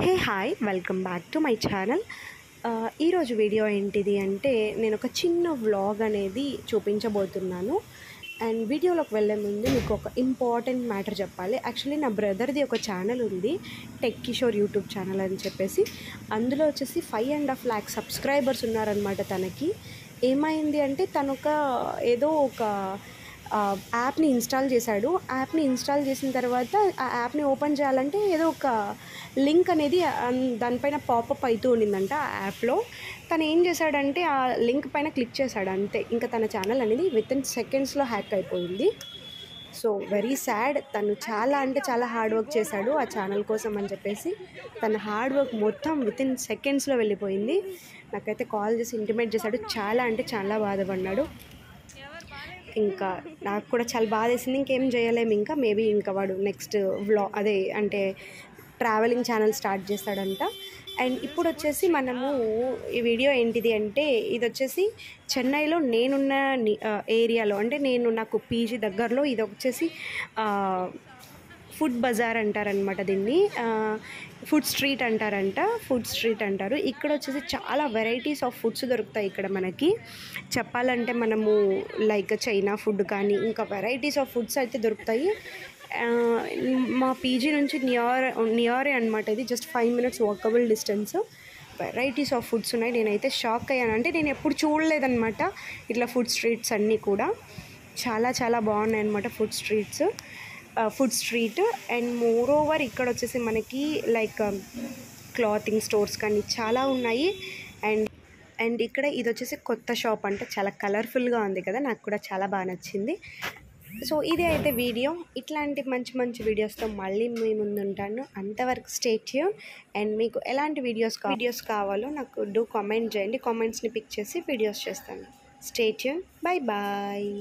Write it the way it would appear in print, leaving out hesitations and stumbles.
Hey hi welcome back to my channel. ఈరోజు video ఏంటిది అంటే నేను ఒక చిన్న వ్లాగ్ అనేది చూపించబోతున్నాను. అండ్ వీడియోలోకి వెళ్ళే ముందు మీకు ఒక ఇంపార్టెంట్ మ్యాటర్ చెప్పాలి. యాక్చువల్లీ నా బ్రదర్ది ఒక ఛానల్ ఉంది, టెక్ కిషోర్ యూట్యూబ్ ఛానల్ అని చెప్పేసి. అందులో వచ్చేసి 5.5 lakh సబ్స్క్రైబర్స్ ఉన్నారనమాట. తనకి ఏమైంది అంటే తను ఏదో ఒక యాప్ని ఇన్స్టాల్ చేశాడు. యాప్ని ఇన్స్టాల్ చేసిన తర్వాత ఆ యాప్ని ఓపెన్ చేయాలంటే ఏదో ఒక లింక్ అనేది దానిపైన పాపప్ అవుతూ ఉండిందంట. ఆ యాప్లో తను ఏం చేశాడంటే ఆ లింక్ పైన క్లిక్ చేశాడు, అంతే. ఇంకా తన ఛానల్ అనేది వితిన్ సెకండ్స్లో హ్యాక్ అయిపోయింది. So very sad. తను చాలా అంటే చాలా హార్డ్ వర్క్ చేశాడు ఆ ఛానల్ కోసం అని చెప్పేసి. తన హార్డ్ వర్క్ మొత్తం వితిన్ సెకండ్స్లో వెళ్ళిపోయింది. నాకైతే కాల్ చేసి ఇంటిమేట్ చేశాడు. చాలా అంటే చాలా బాధపడ్డాడు. ఇంకా నాకు కూడా చాలా బాధ వేసింది. ఇంకేం చేయలేము. ఇంకా మేబీ ఇంకా వాడు నెక్స్ట్ అదే అంటే ట్రావెలింగ్ ఛానల్ స్టార్ట్ చేస్తాడంట. అండ్ ఇప్పుడు వచ్చేసి మనము ఈ వీడియో ఏంటిది అంటే ఇది వచ్చేసి చెన్నైలో నేనున్న ఏరియాలో, అంటే నాకు పీజీ దగ్గరలో ఇది వచ్చేసి ఫుడ్ బజార్ అంటారనమాట. దీన్ని ఫుడ్ స్ట్రీట్ అంటారంట. ఫుడ్ స్ట్రీట్ అంటారు. ఇక్కడ వచ్చేసి చాలా వెరైటీస్ ఆఫ్ ఫుడ్స్ దొరుకుతాయి ఇక్కడ మనకి. చెప్పాలంటే మనము లైక్ చైనా ఫుడ్ కానీ ఇంకా వెరైటీస్ ఆఫ్ ఫుడ్స్ అయితే దొరుకుతాయి. మా పీజీ నుంచి నియరే అనమాట. ఇది just 5 minutes walkable distance. Varieties of foods ఉన్నాయి. నేనైతే షాక్ అయ్యాను. అంటే నేను ఎప్పుడు చూడలేదన్నమాట ఇట్లా ఫుడ్ స్ట్రీట్స్ అన్నీ కూడా. చాలా చాలా బాగున్నాయి అన్నమాట food street. And more over ఇక్కడ వచ్చేసి మనకి లైక్ క్లాతింగ్ స్టోర్స్ కానీ చాలా ఉన్నాయి. అండ్ ఇక్కడ ఇది వచ్చేసి కొత్త షాప్ అంటే చాలా కలర్ఫుల్గా ఉంది కదా, నాకు కూడా చాలా బాగా నచ్చింది. సో ఇదే అయితే వీడియో. ఇట్లాంటి మంచి మంచి వీడియోస్తో మళ్ళీ మీ ముందు ఉంటాను. అంతవరకు స్టే ట్యూన్. అండ్ మీకు ఎలాంటి వీడియోస్ కావాలో నాకు కామెంట్ చేయండి. కామెంట్స్ని పిక్ చేసి వీడియోస్ చేస్తాను. Stay tune. Bye bye.